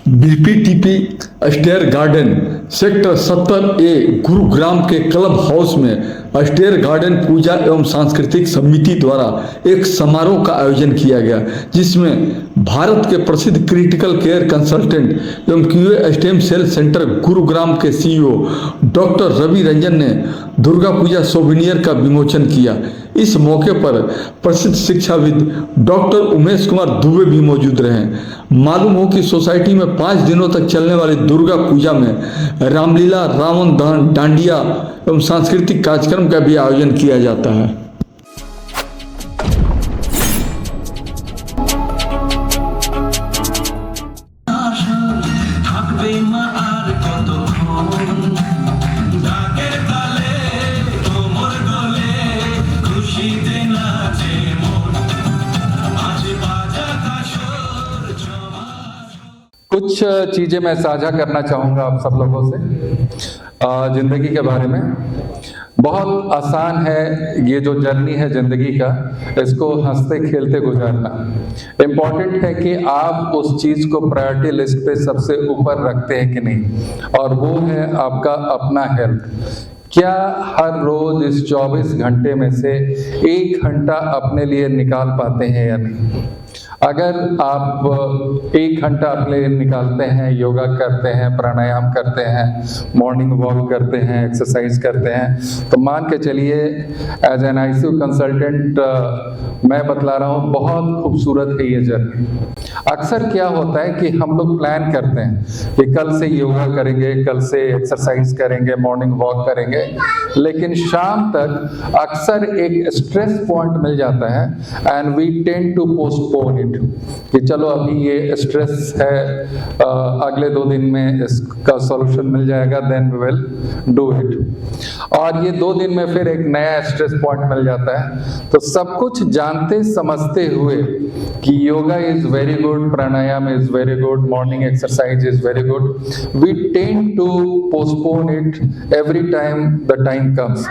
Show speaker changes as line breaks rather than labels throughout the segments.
BPTP stair garden sector 70A Gurugram के club house में stair garden पूजा एवं सांस्कृतिक समिति द्वारा एक समारोह का आयोजन किया गया, जिसमें भारत के प्रसिद्ध क्रिटिकल केयर कंसल्टेंट एवं QA stem cell centre Gurugram के सीईओ डॉक्टर रवि रंजन ने दुर्गा पूजा सोविनियर का विमोचन किया। इस मौके पर प्रसिद्ध शिक्षाविद डॉक्टर उमेश कुमार दुबे भी मौजूद रहे। मालूम हो कि सोसाइटी में 5 दिनों तक चलने वाली दुर्गा पूजा में रामलीला, रावण दहन, डांडिया एवं सांस्कृतिक कार्यक्रम का भी आयोजन किया जाता है।
कुछ चीज़ें मैं साझा करना चाहूँगा आप सब लोगों से ज़िंदगी के बारे में। बहुत आसान है ये जो जर्नी है ज़िंदगी का, इसको हंसते खेलते गुजारना। इम्पॉर्टेंट है कि आप उस चीज़ को प्रायोरिटी लिस्ट पे सबसे ऊपर रखते हैं कि नहीं, और वो है आपका अपना हेल्थ। क्या हर रोज इस 24 घंटे में से 1 घंटा अपने लिए निकाल पाते हैं या नहीं? अगर आप 1 घंटा अपने लिए निकालते हैं, योगा करते हैं, प्राणायाम करते हैं, मॉर्निंग वॉक करते हैं, एक्सरसाइज करते हैं, तो मान के चलिए एज एन आईसीयू कंसल्टेंट मैं बतला रहा हूँ, बहुत खूबसूरत है ये जर्नी। अक्सर क्या होता है कि हम लोग प्लान करते हैं कि कल से योगा करेंगे, कल से एक्सरसाइज करेंगे, मॉर्निंग वॉक करेंगे, लेकिन शाम तक अक्सर एक स्ट्रेस पॉइंट मिल जाता है and we tend to postpone it कि चलो अभी ये स्ट्रेस है, अगले 2 दिन में इसका सॉल्यूशन मिल जाएगा, then we will do it. और ये 2 दिन में फिर एक नया स्ट्रेस पॉइंट मिल जाता है। तो सब कुछ जानते समझते हुए कि yoga is very good, pranayama is very good, morning exercise is very good, we tend to postpone it every time the time comes.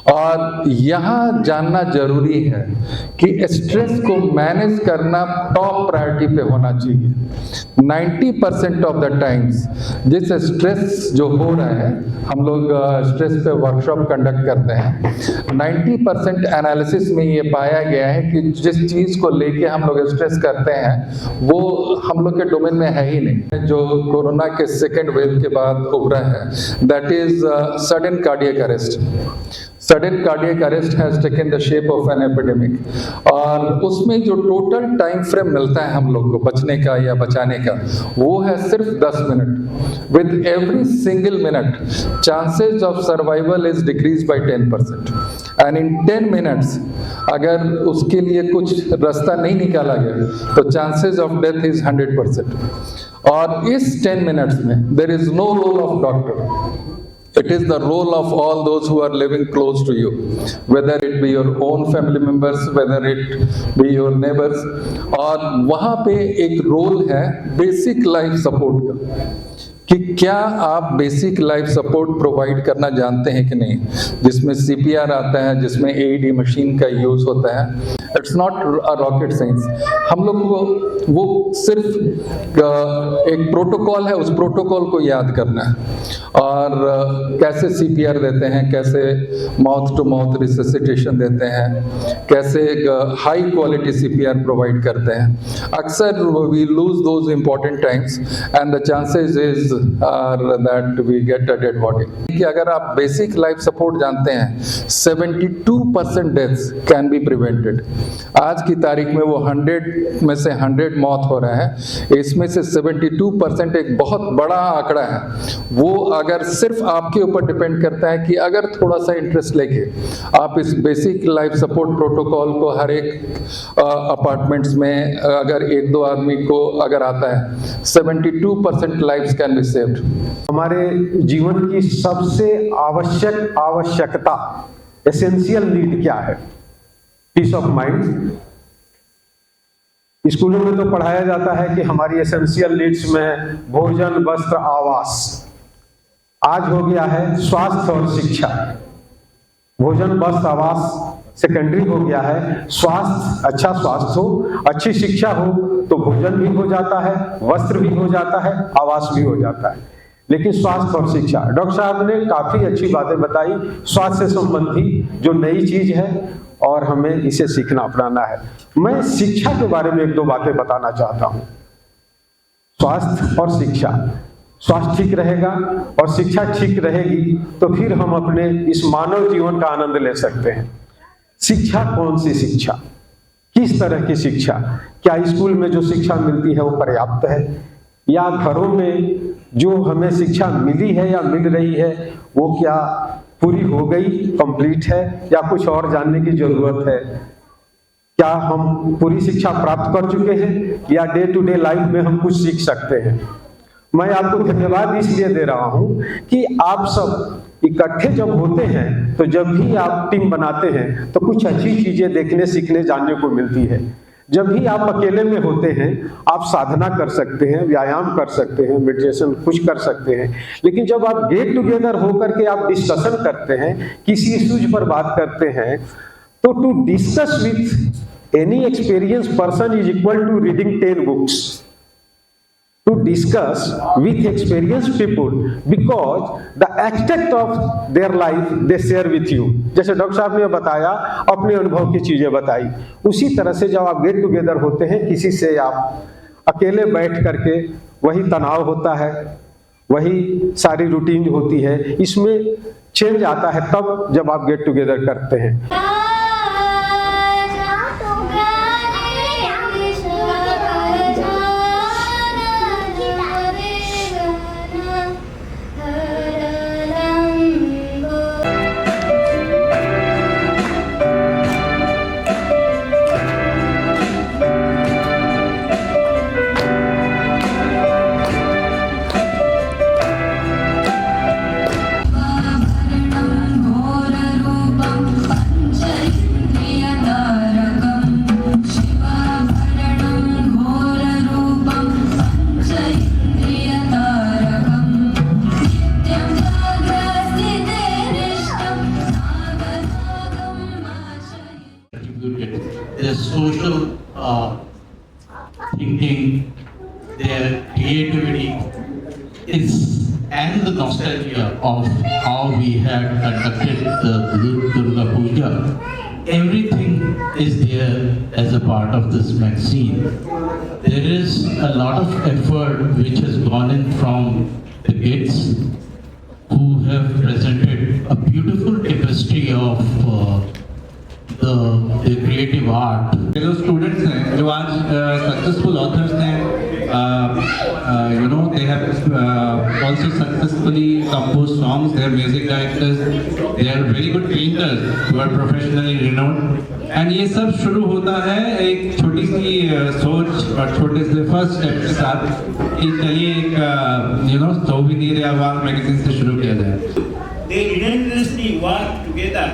और यहाँ जानना जरूरी है कि स्ट्रेस को मैनेज करना टॉप प्रायोरिटी पे होना चाहिए। 90% ऑफ द टाइम्स जिस स्ट्रेस जो हो रहा है, हम लोग स्ट्रेस पे वर्कशॉप कंडक्ट करते हैं, 90% एनालिसिस में ये पाया गया है कि जिस चीज़ को लेके हम लोग स्ट्रेस करते हैं वो हम लोग के डोमेन में है ही नहीं। जो कोरोना के सेकेंड वेव के बाद उभरा है, that is sudden cardiac arrest. Sudden cardiac arrest has taken the shape of an epidemic. और उसमें जो टोटल टाइम फ्रेम मिलता है हम लोग को बचने का या बचाने का, वो है सिर्फ 10 minute. With every single minute chances of survival is decrease by 10%। And in 10 minutes अगर उसके लिए कुछ रास्ता नहीं निकाला गया तो चांसेस ऑफ डेथ इज 100%। और इस 10 मिनट्स में there is no role of doctor, it is the role of all those who are living close to you, whether it be your own family members, whether it be your neighbors। और वहाँ पे एक role है basic life support का कि क्या आप basic life support provide करना जानते हैं कि नहीं, जिसमें सीपीआर आता है, जिसमें एईडी मशीन का यूज होता है। It's not a rocket science. हम लोग को वो सिर्फ एक प्रोटोकॉल है, उस प्रोटोकॉल को याद करना है। और कैसे सीपीआर देते हैं, कैसे माउथ टू माउथ रिससिटेशन देते हैं, कैसे हाई क्वालिटी सीपीआर प्रोवाइड करते हैं। अक्सर we lose those important times and the chances is that we get a dead body. कि अगर आप बेसिक लाइफ सपोर्ट जानते हैं, 72% डेथ्स कैन बी प्रिवेंटेड। आज की तारीख में वो 100 में से 100 मौत हो रहा है, इसमें से 72% एक बहुत बड़ा आंकड़ा है। वो अगर सिर्फ आपके ऊपर डिपेंड करता है कि अगर थोड़ा सा इंटरेस्ट लेके आप इस बेसिक लाइफ सपोर्ट प्रोटोकॉल को हर एक अपार्टमेंट्स में अगर 1-2 आदमी को अगर आता है, 72% लाइव्स कैन बी सेव्ड।
हमारे जीवन की सबसे आवश्यकता एसेंशियल नीड क्या है? Peace of mind. स्कूलों में तो पढ़ाया जाता है कि हमारी एसेंशियल नीड्स में भोजन, वस्त्र, आवास। आज हो गया है स्वास्थ्य और शिक्षा। भोजन, वस्त्र, आवास सेकेंडरी हो गया है। स्वास्थ्य, अच्छा स्वास्थ्य हो, अच्छी शिक्षा हो तो भोजन भी हो जाता है, वस्त्र भी हो जाता है, आवास भी हो जाता है। लेकिन स्वास्थ्य और शिक्षा, डॉक्टर साहब ने काफी अच्छी बातें बताई स्वास्थ्य से संबंधी, जो नई चीज है और हमें इसे सीखना अपनाना है। मैं शिक्षा के बारे में एक दो बातें बताना चाहता हूं। स्वास्थ्य और शिक्षा, स्वास्थ्य ठीक रहेगा और शिक्षा ठीक रहेगी तो फिर हम अपने इस मानव जीवन का आनंद ले सकते हैं। शिक्षा, कौन सी शिक्षा, किस तरह की शिक्षा? क्या स्कूल में जो शिक्षा मिलती है वो पर्याप्त है, या घरों में जो हमें शिक्षा मिली है या मिल रही है वो क्या पूरी हो गई, कंप्लीट है, या कुछ और जानने की जरूरत है? क्या हम पूरी शिक्षा प्राप्त कर चुके हैं या डे टू डे लाइफ में हम कुछ सीख सकते हैं? मैं आपको धन्यवाद इसलिए दे रहा हूं कि आप सब इकट्ठे जब होते हैं तो जब भी आप टीम बनाते हैं तो कुछ अच्छी चीजें देखने, सीखने, जानने को मिलती है। जब भी आप अकेले में होते हैं आप साधना कर सकते हैं, व्यायाम कर सकते हैं, मेडिटेशन कुछ कर सकते हैं, लेकिन जब आप गेट टुगेदर होकर के आप डिस्कशन करते हैं, किसी इश्यूज पर बात करते हैं, तो to discuss with any experience person is equal to reading 10 books. To discuss with experienced people because the aspect of their life they share with you। जैसे डॉक्टर साहब ने बताया, अपने अनुभव की चीजें बताई, उसी तरह से जब आप गेट टुगेदर होते हैं किसी से, आप अकेले बैठ करके वही तनाव होता है, वही सारी रूटीन होती है, इसमें चेंज आता है तब जब आप गेट टुगेदर करते हैं।
Their social thinking, their creativity is, and the nostalgia of how we had conducted the Durga Puja. Everything is there as a part of this magazine. There is a lot of effort which has gone in from the kids who have presented a beautiful tapestry of the creative art.
जो students हैं, जो आज successful authors हैं, you know, they have also successfully composed songs. They are music directors. They are very good painters who are professionally renowned. And ये सब शुरू होता है एक छोटी सी सोच और छोटे से फर्स्ट स्टेप के साथ कि चलिए एक you know souvenir या वार मैगजीन से शुरू किया जाए.
They relentlessly work together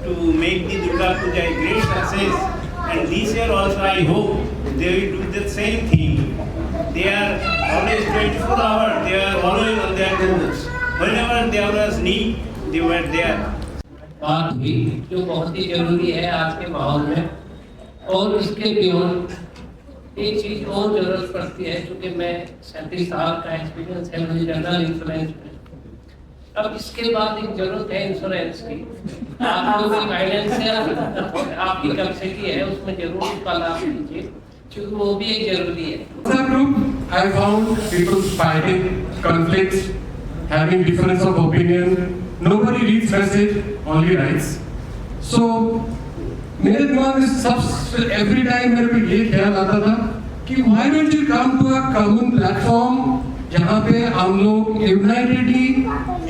to make the Durga Puja a great success, and this year also I hope they will do the same thing. They are always 24 hours, they are always on their toes. Whenever there was need, they were there.
बात हुई जो बहुत ही जरूरी है आज के माहौल में, और इसके बियॉन्ड एक चीज और जरूरत पड़ती है, क्योंकि मैं 37 साल का एक्सपीरियंस है मुझे जनरल इंश्योरेंस में। अब इसके बाद एक जरूरत है इंश्योरेंस की, आप लोगों की गाइडेंस से आपकी कैपेसिटी है उसमें जरूर उसका लाभ लीजिए, क्योंकि वो भी एक जरूरी है।
I found people fighting, conflicts, having difference of opinion. Nobody reads message, only writes. So मेरे दिमाग में सब every time मेरे को ये ख्याल आता था कि why don't you come to a common platform जहाँ पे हम लोग यूनाइटेडली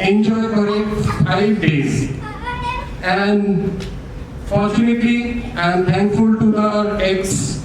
एंजॉय करें 5 days. And fortunately I am thankful to the ex